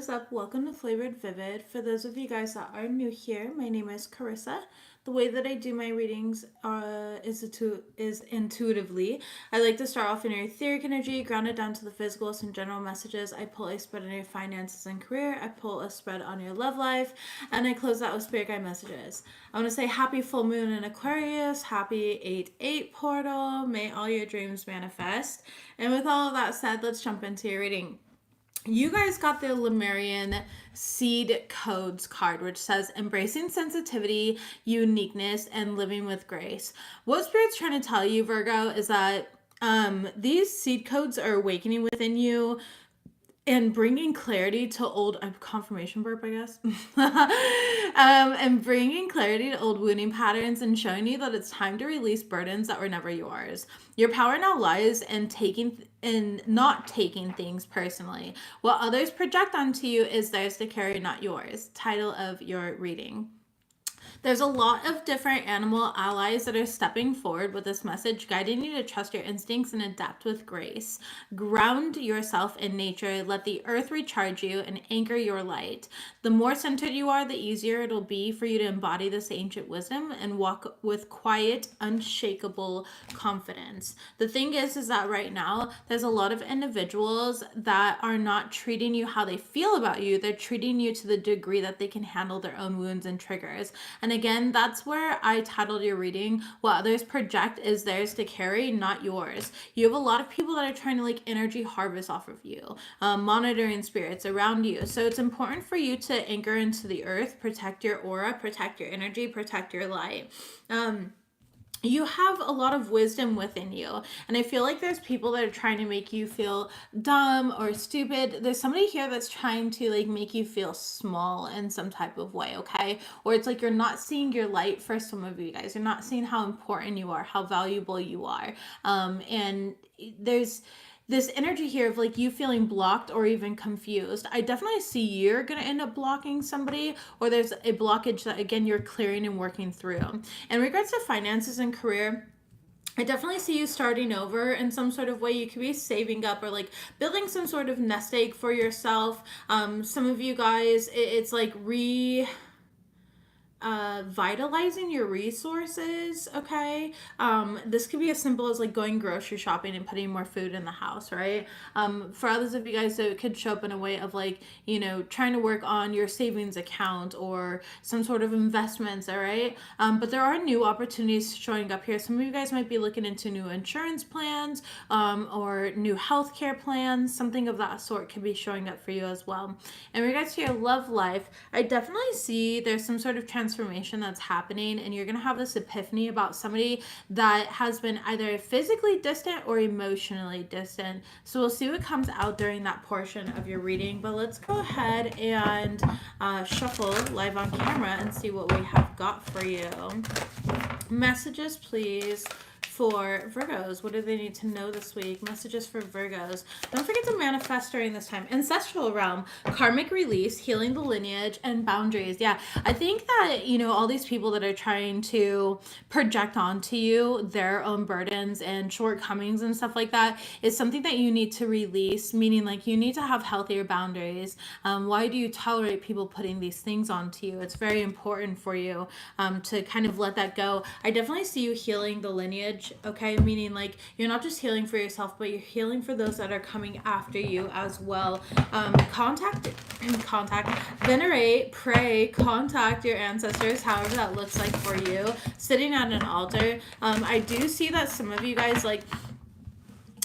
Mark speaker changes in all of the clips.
Speaker 1: is up? Welcome to Flavored Vivid. For those of you guys that are new here, my name is Carissa. The way that I do my readings is intuitively. I like to start off in your etheric energy, ground it down to the physical, some general messages. I pull a spread on your finances and career. I pull a spread on your love life, and I close out with spirit guide messages. I want to say happy full moon in Aquarius, happy 8/8 portal. May all your dreams manifest. And with all of that said, let's jump into your reading. You guys got the Lemurian Seed Codes card, which says embracing sensitivity, uniqueness, and living with grace. What Spirit's trying to tell you, Virgo, is that these seed codes are awakening within you and bringing clarity to old confirmation burp, I guess. And bringing clarity to old wounding patterns and showing you that it's time to release burdens that were never yours. Your power now lies in not taking things personally. What others project onto you is theirs to carry, not yours. Title of your reading. There's a lot of different animal allies that are stepping forward with this message, guiding you to trust your instincts and adapt with grace. Ground yourself in nature. Let the earth recharge you and anchor your light. The more centered you are, the easier it'll be for you to embody this ancient wisdom and walk with quiet, unshakable confidence. The thing is that right now, there's a lot of individuals that are not treating you how they feel about you. They're treating you to the degree that they can handle their own wounds and triggers. And again, that's where I titled your reading, what others project is theirs to carry, not yours. You have a lot of people that are trying to energy harvest off of you, monitoring spirits around you. So it's important for you to anchor into the earth, protect your aura, protect your energy, protect your light. You have a lot of wisdom within you. And I feel like there's people that are trying to make you feel dumb or stupid. There's somebody here that's trying to make you feel small in some type of way, okay? Or it's like you're not seeing your light for some of you guys. You're not seeing how important you are, how valuable you are. And there's this energy here of you feeling blocked or even confused. I definitely see you're going to end up blocking somebody, or there's a blockage that, again, you're clearing and working through. In regards to finances and career, I definitely see you starting over in some sort of way. You could be saving up or building some sort of nest egg for yourself. Some of you guys, it's vitalizing your resources, okay? This could be as simple as going grocery shopping and putting more food in the house, right? For others of you guys, so it could show up in a way of trying to work on your savings account or some sort of investments, all right? But there are new opportunities showing up here. Some of you guys might be looking into new insurance plans or new healthcare plans. Something of that sort could be showing up for you as well. In regards to your love life, I definitely see there's some sort of transformation that's happening, and you're going to have this epiphany about somebody that has been either physically distant or emotionally distant. So we'll see what comes out during that portion of your reading, but let's go ahead and shuffle live on camera and see what we have got for you. Messages, please, for Virgos. What do they need to know this week? Messages for Virgos. Don't forget to manifest during this time. Ancestral realm, karmic release, healing the lineage, and boundaries. Yeah, I think that, all these people that are trying to project onto you their own burdens and shortcomings and stuff like that is something that you need to release, meaning you need to have healthier boundaries. Why do you tolerate people putting these things onto you? It's very important for you to kind of let that go. I definitely see you healing the lineage, okay? Meaning you're not just healing for yourself, but you're healing for those that are coming after you as well. Contact, venerate, pray, contact your ancestors, however that looks like for you. Sitting at an altar. I do see that some of you guys,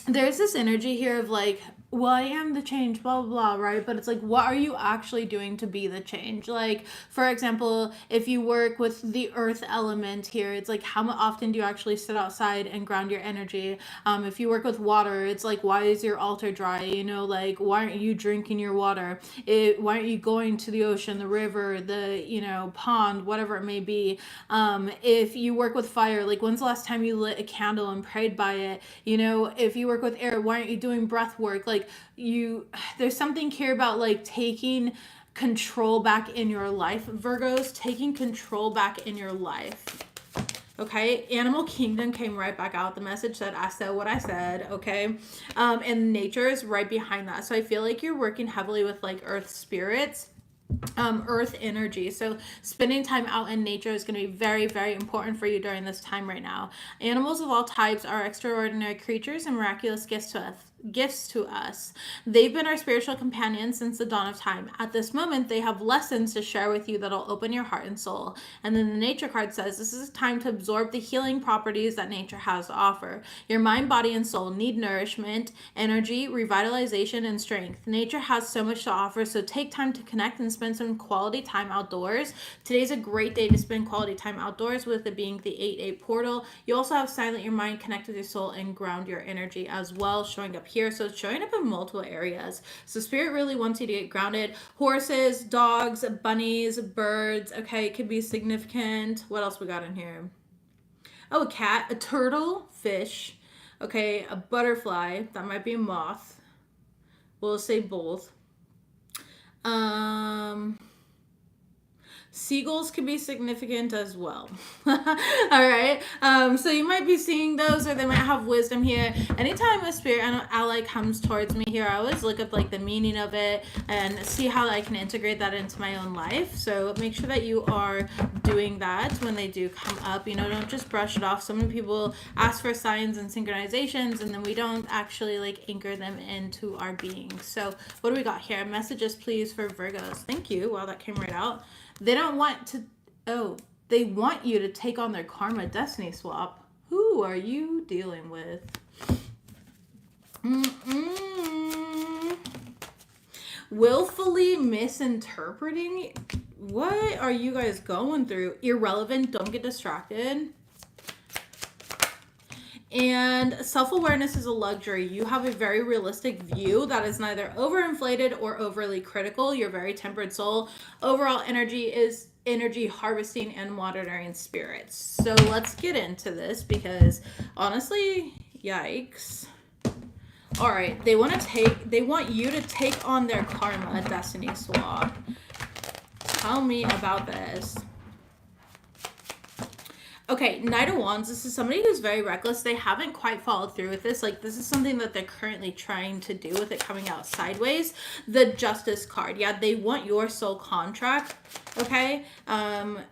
Speaker 1: there's this energy here of well, I am the change, blah, blah, blah, right? But it's what are you actually doing to be the change? For example, if you work with the earth element here, it's how often do you actually sit outside and ground your energy? If you work with water, it's why is your altar dry? Why aren't you drinking your water? Why aren't you going to the ocean, the river, the, pond, whatever it may be? If you work with fire, when's the last time you lit a candle and prayed by it? If you work with air, why aren't you doing breath work? There's something here about taking control back in your life, Virgos, taking control back in your life. Okay, Animal Kingdom came right back out. The message said, I said what I said, okay? And nature is right behind that. So I feel like you're working heavily with like earth spirits, earth energy. So spending time out in nature is going to be very, very important for you during this time right now. Animals of all types are extraordinary creatures and miraculous gifts to us. They've been our spiritual companions since the dawn of time. At this moment, they have lessons to share with you that'll open your heart and soul. And then the nature card says this is a time to absorb the healing properties that nature has to offer. Your mind, body, and soul need nourishment, energy, revitalization, and strength. Nature has so much to offer, so take time to connect and spend some quality time outdoors. Today's a great day to spend quality time outdoors, with it being the 8-8 portal. You also have silent your mind, connect with your soul, and ground your energy as well, showing up here. So it's showing up in multiple areas. So spirit really wants you to get grounded. Horses, dogs, bunnies, birds. Okay, it could be significant. What else we got in here? Oh, a cat, a turtle, fish. Okay, a butterfly. That might be a moth. We'll say both. Seagulls can be significant as well. All right. So you might be seeing those, or they might have wisdom here. Anytime a spirit ally comes towards me here, I always look up like the meaning of it and see how I can integrate that into my own life. So make sure that you are doing that when they do come up. You know, don't just brush it off. So many people ask for signs and synchronizations, and then we don't actually like anchor them into our being. So what do we got here? Messages, please, for Virgos. Thank you. Wow, that came right out. They don't want to, they want you to take on their karma destiny swap. Who are you dealing with? Willfully misinterpreting? What are you guys going through? Irrelevant, don't get distracted. And self-awareness is a luxury. You have a very realistic view that is neither overinflated or overly critical. You're a very tempered soul. Overall energy is energy harvesting and monitoring spirits. So let's get into this, because honestly, yikes. All right, they want you to take on their karma destiny swap. Tell me about this. Okay, Knight of Wands, this is somebody who's very reckless. They haven't quite followed through with this. Like, this is something that they're currently trying to do with it coming out sideways. The Justice card. Yeah, they want your soul contract, okay?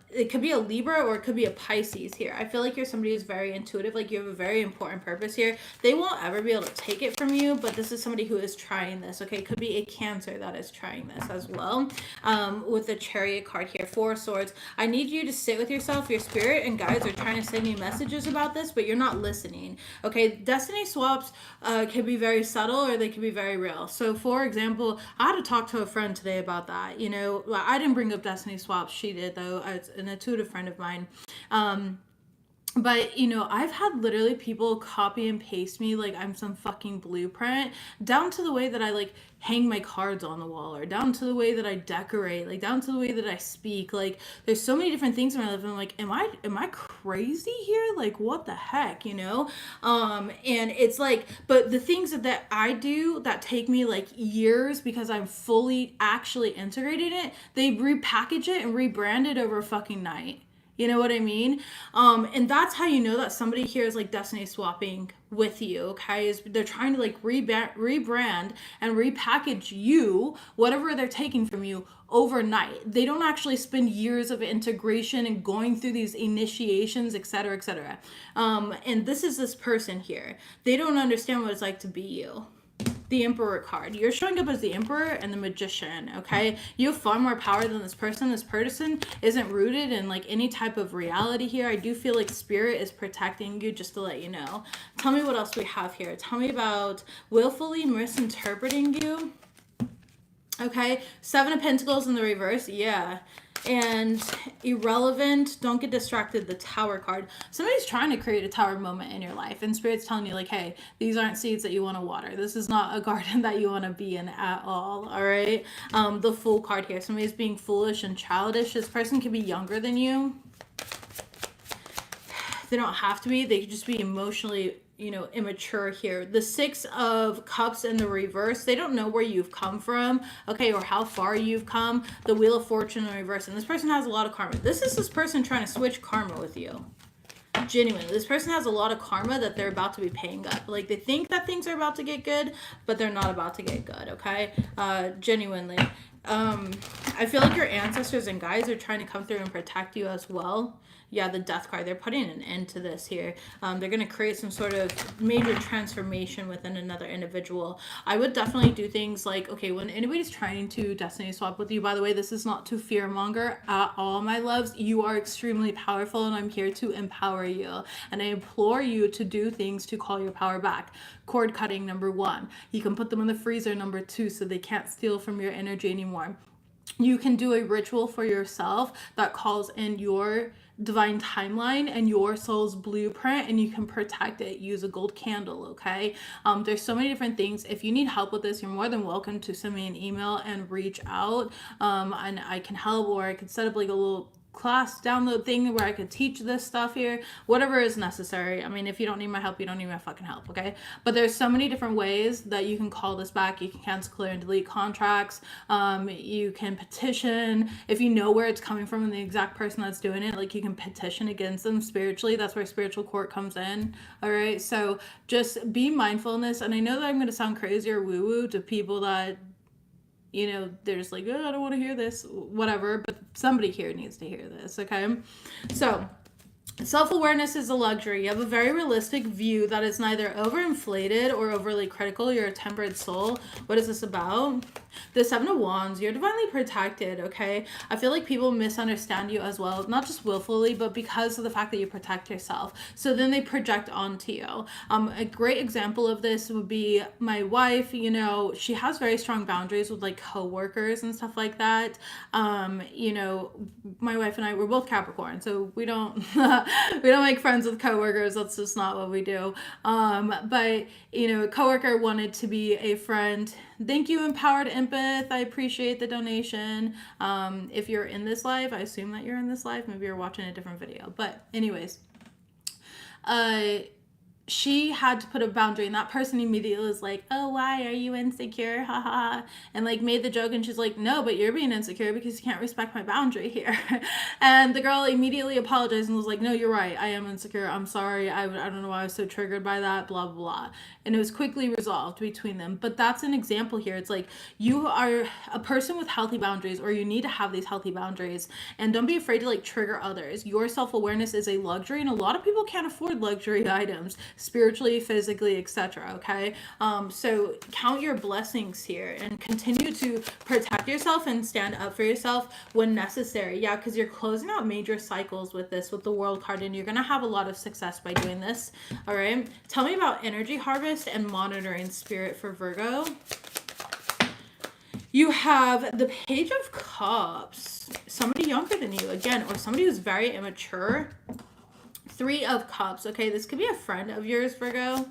Speaker 1: It could be a Libra or it could be a Pisces here. I feel like you're somebody who's very intuitive. Like, you have a very important purpose here. They won't ever be able to take it from you, but this is somebody who is trying this, okay? It could be a Cancer that is trying this as well. With the Chariot card here, 4 Swords. I need you to sit with yourself. Your spirit and guides are trying to send you messages about this, but you're not listening. Okay, destiny swaps can be very subtle, or they can be very real. So for example, I had to talk to a friend today about that. You know, I didn't bring up destiny swaps, she did though. It's an intuitive friend of mine. But, you know, I've had literally people copy and paste me like I'm some fucking blueprint, down to the way that I like hang my cards on the wall, or down to the way that I decorate, like down to the way that I speak. Like, there's so many different things in my life, and I'm like, am I crazy here? Like, what the heck, you know? And it's like, but the things that I do that take me like years because I'm fully actually integrated in it, they repackage it and rebrand it over a fucking night. You know what I mean? And that's how you know that somebody here is like destiny swapping with you, okay? Is they're trying to like rebrand and repackage you, whatever they're taking from you, overnight. They don't actually spend years of integration and going through these initiations, etc., etc. And this is this person here. They don't understand what it's like to be you. The Emperor card. You're showing up as the Emperor and the Magician, okay? You have far more power than this person. This person isn't rooted in like any type of reality here. I do feel like Spirit is protecting you, just to let you know. Tell me what else we have here. Tell me about willfully misinterpreting you. Okay, 7 of Pentacles in the reverse. Yeah. And irrelevant, don't get distracted, the Tower card. Somebody's trying to create a tower moment in your life, and Spirit's telling you like, hey, these aren't seeds that you want to water. This is not a garden that you want to be in at all. All right. The Fool card here. Somebody's being foolish and childish. This person could be younger than you. They don't have to be. They could just be emotionally, you know, immature here. The 6 of Cups in the reverse. They don't know where you've come from, okay, or how far you've come. The Wheel of Fortune in reverse. And this person has a lot of karma. This is this person trying to switch karma with you. Genuinely, this person has a lot of karma that they're about to be paying up. Like, they think that things are about to get good, but they're not about to get good, okay? Genuinely. I feel like your ancestors and guides are trying to come through and protect you as well. Yeah, the death card, they're putting an end to this here. They're going to create some sort of major transformation within another individual. I would definitely do things like, okay, when anybody's trying to destiny swap with you, by the way, this is not to fearmonger at all, my loves. You are extremely powerful, and I'm here to empower you. And I implore you to do things to call your power back. Cord cutting, number 1. You can put them in the freezer, number 2, so they can't steal from your energy anymore. You can do a ritual for yourself that calls in your divine timeline and your soul's blueprint, and you can protect it. Use a gold candle, okay? There's so many different things. If you need help with this, you're more than welcome to send me an email and reach out, and I can help, or I could set up like a little class download thing where I could teach this stuff here, whatever is necessary. I mean, if you don't need my help, you don't need my fucking help, okay? But there's so many different ways that you can call this back. You can cancel, clear, and delete contracts. You can petition. If you know where it's coming from and the exact person that's doing it, like, you can petition against them spiritually. That's where spiritual court comes in, all right? So just be mindful in this. And I know that I'm going to sound crazy or woo-woo to people that, you know, they're just like, oh, I don't want to hear this, whatever, but somebody here needs to hear this, okay? So self-awareness is a luxury. You have a very realistic view that is neither overinflated or overly critical. You're a tempered soul. What is this about? The 7 of Wands. You're divinely protected, okay? I feel like people misunderstand you as well, not just willfully, but because of the fact that you protect yourself. So then they project onto you. A great example of this would be my wife. You know, she has very strong boundaries with like co-workers and stuff like that. You know, my wife and I, we're both Capricorn, so we don't we don't make friends with coworkers. That's just not what we do. But you know, a coworker wanted to be a friend. Thank you, Empowered Empath. I appreciate the donation. If you're in this live, I assume that you're in this live. Maybe you're watching a different video. But anyways, she had to put a boundary, and that person immediately was like, oh, why are you insecure? Haha. And like made the joke, and she's like, no, but you're being insecure because you can't respect my boundary here. And the girl immediately apologized and was like, no, you're right, I am insecure, I'm sorry, I don't know why I was so triggered by that, blah, blah, blah. And it was quickly resolved between them. But that's an example here. It's like, you are a person with healthy boundaries, or you need to have these healthy boundaries, and don't be afraid to like trigger others. Your self-awareness is a luxury, and a lot of people can't afford luxury items, spiritually, physically, etc. Okay, so count your blessings here and continue to protect yourself and stand up for yourself when necessary. Yeah, because you're closing out major cycles with this, with the World card, and you're gonna have a lot of success by doing this. All right, tell me about energy harvest and monitoring spirit for Virgo. You have the Page of Cups, somebody younger than you again, or somebody who's very immature. 3 of Cups. Okay, this could be a friend of yours, Virgo.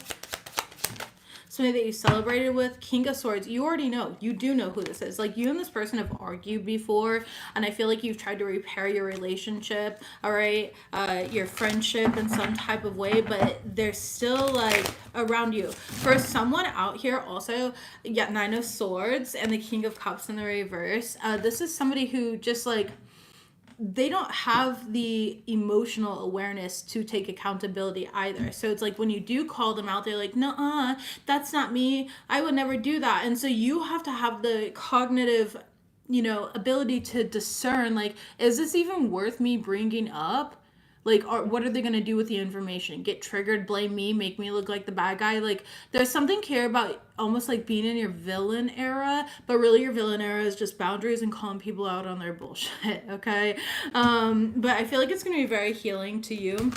Speaker 1: Somebody that you celebrated with. King of Swords. You already know. You do know who this is. Like, you and this person have argued before, and I feel like you've tried to repair your relationship, all right, your friendship in some type of way, but they're still like around you. For someone out here also, yeah, 9 of Swords and the King of Cups in the reverse. This is somebody who just like, they don't have the emotional awareness to take accountability either. So it's like when you do call them out, they're like, no, that's not me. I would never do that. And so you have to have the cognitive, you know, ability to discern, like, is this even worth me bringing up? Like, what are they going to do with the information? Get triggered, blame me, make me look like the bad guy? Like, there's something here about almost like being in your villain era, but really your villain era is just boundaries and calling people out on their bullshit, okay? But I feel like it's going to be very healing to you.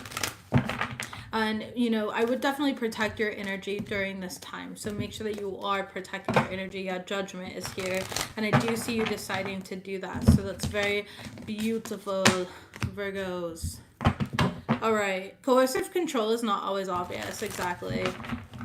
Speaker 1: And, you know, I would definitely protect your energy during this time. So make sure that you are protecting your energy. Yeah, Judgment is here. And I do see you deciding to do that. So that's very beautiful, Virgos. All right. Coercive control is not always obvious. Exactly.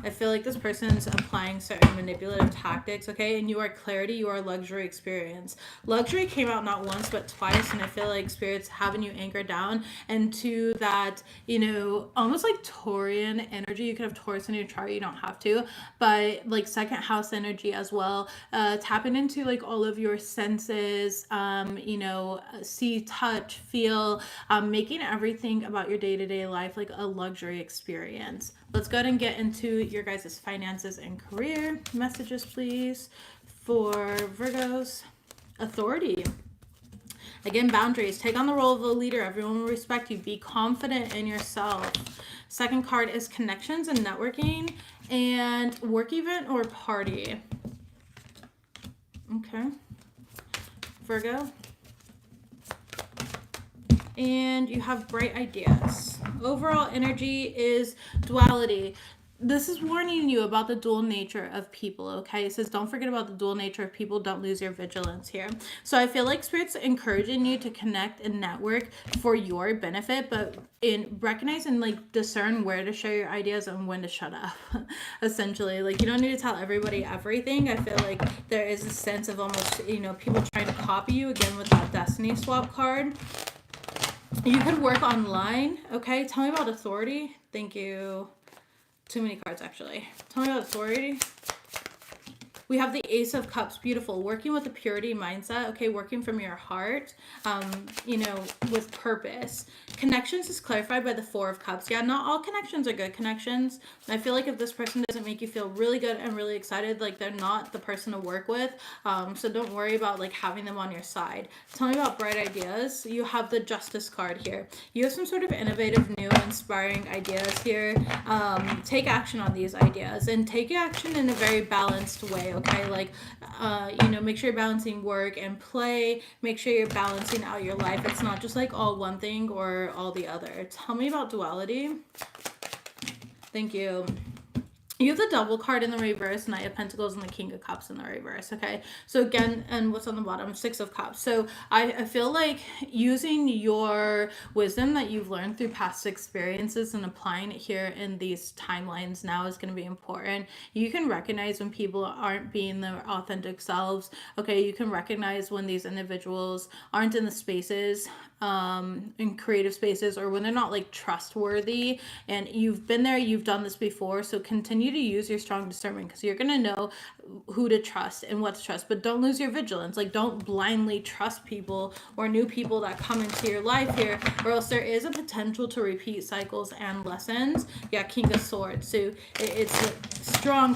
Speaker 1: I feel like this person's applying certain manipulative tactics, okay? And you are clarity, you are luxury experience. Luxury came out not once but twice, and I feel like Spirit's having you anchored down into that, you know, almost like Taurian energy. You could have Taurus in your chart, you don't have to, but like second house energy as well. Tapping into like all of your senses, you know, see, touch, feel, making everything about your day-to-day life like a luxury experience. Let's go ahead and get into your guys' finances and career messages, please, for Virgos. Authority. Again, boundaries. Take on the role of a leader. Everyone will respect you. Be confident in yourself. Second card is connections and networking and work event or party. Okay. Virgo. And you have bright ideas. Overall energy is duality. This is warning you about the dual nature of people, okay? It says don't forget about the dual nature of people. Don't lose your vigilance here. So I feel like Spirit's encouraging you to connect and network for your benefit, but in recognize and like discern where to share your ideas and when to shut up. Essentially, like you don't need to tell everybody everything. I feel like there is a sense of almost, you know, people trying to copy you, again with that destiny swap card. You could work online, okay? Tell me about authority. Thank you. Too many cards, actually. Tell me about authority. We have the Ace of Cups. Beautiful. Working with a purity mindset. Okay, working from your heart. You know, with purpose. Connections is clarified by the Four of Cups. Yeah, not all connections are good connections. I feel like if this person doesn't make you feel really good and really excited, like they're not the person to work with. So don't worry about like having them on your side. Tell me about bright ideas. You have the Justice card here. You have some sort of innovative, new, inspiring ideas here. Take action on these ideas and take action in a very balanced way. Okay, like you know, make sure you're balancing work and play. Make sure you're balancing out your life. It's not just like all one thing or all the other. Tell me about duality. Thank you. You have the Double card in the reverse, Knight of Pentacles, and the King of Cups in the reverse, okay? So again, and what's on the bottom? Six of Cups. So I feel like using your wisdom that you've learned through past experiences and applying it here in these timelines now is going to be important. You can recognize when people aren't being their authentic selves, okay? You can recognize when these individuals aren't in the spaces, in creative spaces, or when they're not like trustworthy, and you've been there, you've done this before. So continue to use your strong discernment, because you're going to know who to trust and what to trust, but don't lose your vigilance. Like don't blindly trust people or new people that come into your life here, or else there is a potential to repeat cycles and lessons. Yeah, King of Swords. So it's strong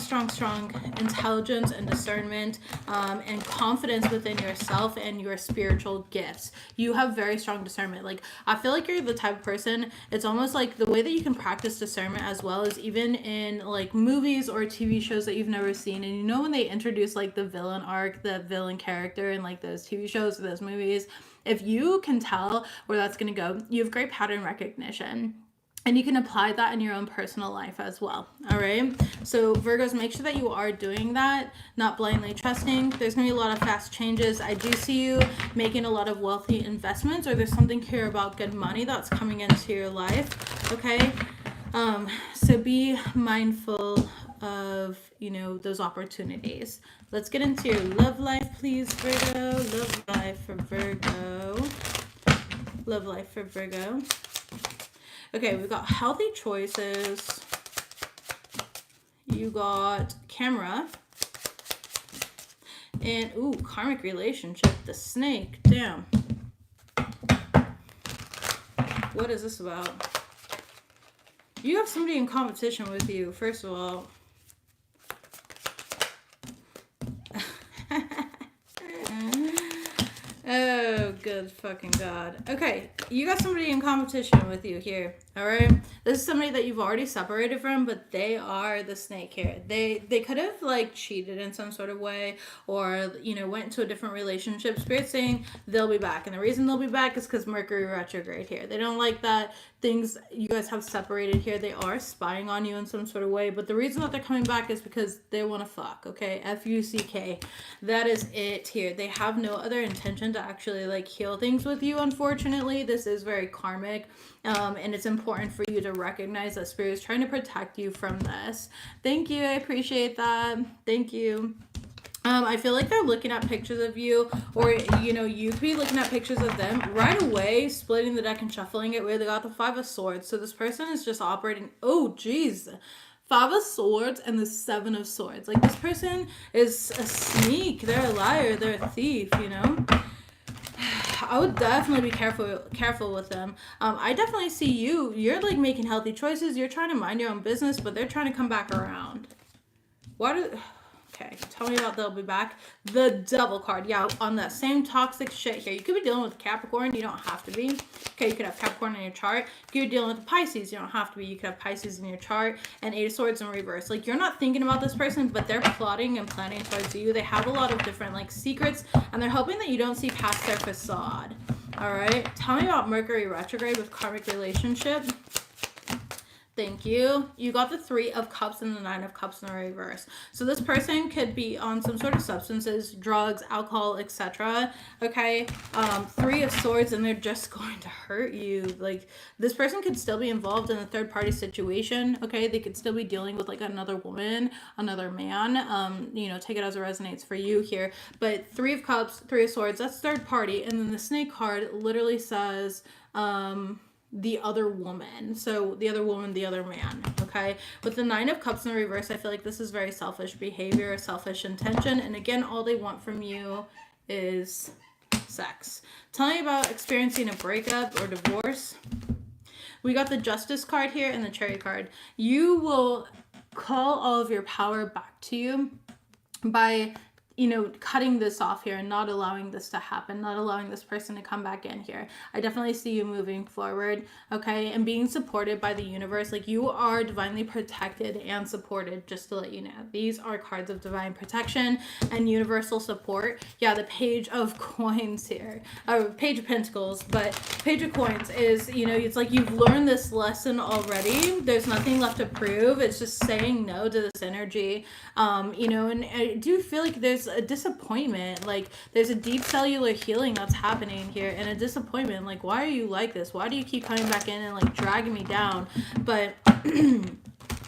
Speaker 1: intelligence and discernment, and confidence within yourself and your spiritual gifts. You have very strong discernment. Like I feel like you're the type of person, it's almost like the way that you can practice discernment as well is even in like movies or TV shows that you've never seen. And you know when they introduce like the villain arc, the villain character in like those TV shows or those movies, if you can tell where that's going to go, you have great pattern recognition. And you can apply that in your own personal life as well. All right. So Virgos, make sure that you are doing that, not blindly trusting. There's going to be a lot of fast changes. I do see you making a lot of wealthy investments, or there's something here about good money that's coming into your life. Okay. So be mindful of, you know, those opportunities. Let's get into your love life, please, Virgo. Love life for Virgo. Love life for Virgo. Okay, we've got healthy choices. You got camera. And, ooh, karmic relationship. The snake. Damn. What is this about? You have somebody in competition with you, first of all. Oh, good fucking God. Okay, you got somebody in competition with you here, all right? This is somebody that you've already separated from, but they are the snake here. They could have, like, cheated in some sort of way, or, you know, went into a different relationship. Spirit's saying they'll be back, and the reason they'll be back is because Mercury retrograde here. They don't like that things you guys have separated here. They are spying on you in some sort of way, but the reason that they're coming back is because they want to fuck, okay? F-U-C-K. That is it here. They have no other intention to actually like heal things with you. Unfortunately, this is very karmic, and it's important for you to recognize that spirit is trying to protect you from this. Thank you. I appreciate that. Thank you. I feel like they're looking at pictures of you, or you know, you could be looking at pictures of them right away, splitting the deck and shuffling it. Where they got the 5 of Swords, so this person is just operating. Oh, geez. 5 of Swords and the 7 of Swords. Like, this person is a sneak. They're a liar. They're a thief, you know? I would definitely be careful with them. I definitely see you. You're, like, making healthy choices. You're trying to mind your own business, but they're trying to come back around. Why do... Okay, tell me about they'll be back. The Devil card. Yeah, on that same toxic shit here. You could be dealing with Capricorn. You don't have to be. Okay, you could have Capricorn in your chart. If you're dealing with Pisces, you don't have to be. You could have Pisces in your chart. And 8 of Swords in reverse. Like, you're not thinking about this person, but they're plotting and planning towards you. They have a lot of different, like, secrets. And they're hoping that you don't see past their facade. Alright? Tell me about Mercury retrograde with karmic relationship. Thank you. You got the 3 of Cups and the 9 of Cups in the reverse. So this person could be on some sort of substances, drugs, alcohol, etc. Okay. 3 of Swords, and they're just going to hurt you. Like, this person could still be involved in a third party situation. Okay. They could still be dealing with like another woman, another man. You know, take it as it resonates for you here. But 3 of Cups, 3 of Swords, that's third party. And then the Snake card literally says, the other woman. So the other woman, the other man. Okay. With the 9 of Cups in the reverse, I feel like this is very selfish behavior, selfish intention. And again, all they want from you is sex. Tell me about experiencing a breakup or divorce. We got the Justice card here and the Chariot card. You will call all of your power back to you by, you know, cutting this off here and not allowing this to happen, not allowing this person to come back in here. I definitely see you moving forward, okay, and being supported by the universe. Like, you are divinely protected and supported, just to let you know. These are cards of divine protection and universal support. Yeah, the Page of Coins here, Page of Pentacles, but Page of Coins is, you know, it's like you've learned this lesson already. There's nothing left to prove. It's just saying no to this energy, you know, and I do feel like there's a disappointment. Like, there's a deep cellular healing that's happening here, and a disappointment. Like, why are you like this? Why do you keep coming back in and like dragging me down? But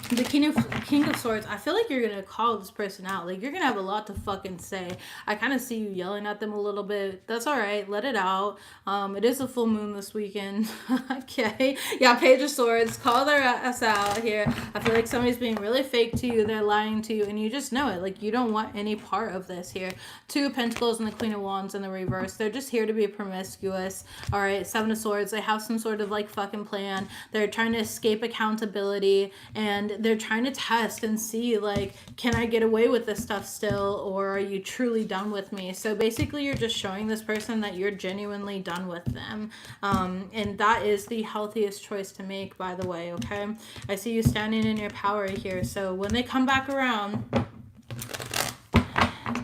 Speaker 1: the King of Swords, I feel like you're gonna call this person out. Like, you're gonna have a lot to fucking say. I kind of see you yelling at them a little bit. That's all right. Let it out. It is a full moon this weekend. Okay. Yeah, Page of Swords. Call their ass out here. I feel like somebody's being really fake to you. They're lying to you, and you just know it. Like, you don't want any part of this here. 2 of Pentacles and the Queen of Wands in the reverse. They're just here to be promiscuous. All right. 7 of Swords. They have some sort of like fucking plan. They're trying to escape accountability, and they're trying to test and see, like, can I get away with this stuff still, or are you truly done with me? So basically, you're just showing this person that you're genuinely done with them, and that is the healthiest choice to make, by the way. Okay, I see you standing in your power here. So when they come back around,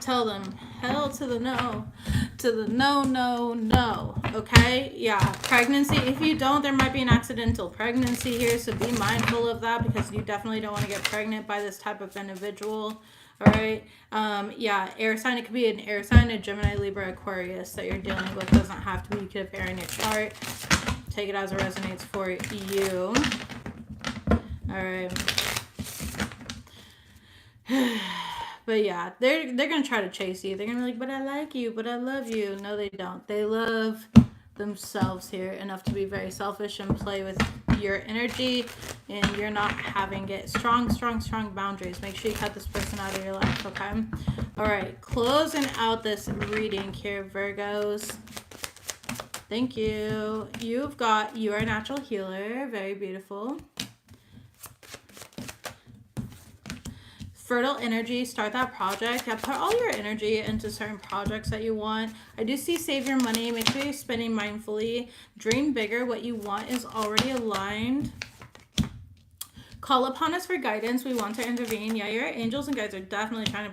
Speaker 1: tell them hell to the no, to the no, no, no. Okay, yeah, pregnancy. If you don't, there might be an accidental pregnancy here, so be mindful of that, because you definitely don't want to get pregnant by this type of individual. All right. Yeah, air sign. It could be an air sign, a Gemini, Libra, Aquarius that you're dealing with. Doesn't have to be. You could have air in your chart. Take it as it resonates for you. All right. But yeah, they're gonna try to chase you. They're gonna be like, but I like you, but I love you. No, they don't. They love themselves here enough to be very selfish and play with your energy, and you're not having it. Strong boundaries. Make sure you cut this person out of your life, okay? All right, closing out this reading here, Virgos. Thank you. You are a natural healer. Very beautiful. Fertile energy, start that project. Yeah, put all your energy into certain projects that you want. I do see save your money. Make sure you're spending mindfully. Dream bigger. What you want is already aligned. Call upon us for guidance. We want to intervene. Yeah, your angels and guides are definitely trying to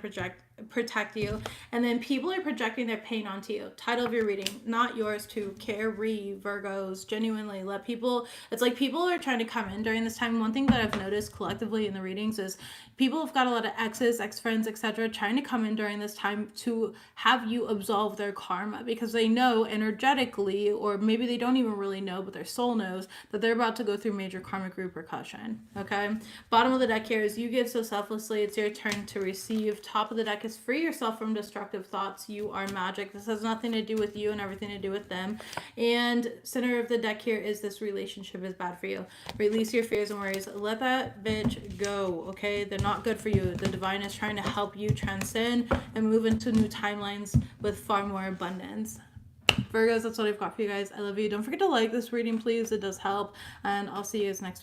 Speaker 1: protect you. And then people are projecting their pain onto you. Title of your reading, not yours to carry, Virgos. Genuinely let people, it's like people are trying to come in during this time. One thing that I've noticed collectively in the readings is people have got a lot of exes, ex-friends, etc., trying to come in during this time to have you absolve their karma, because they know energetically, or maybe they don't even really know, but their soul knows that they're about to go through major karmic repercussion. Okay, bottom of the deck here is you give so selflessly, it's your turn to receive. Top of the deck is free yourself from destructive thoughts. You are magic. This has nothing to do with you and everything to do with them. And center of the deck here is this relationship is bad for you. Release your fears and worries. Let that bitch go. Okay, they're not good for you. The divine is trying to help you transcend and move into new timelines with far more abundance. Virgos, that's what I've got for you guys. I love you. Don't forget to like this reading, please. It does help. And I'll see you guys next week.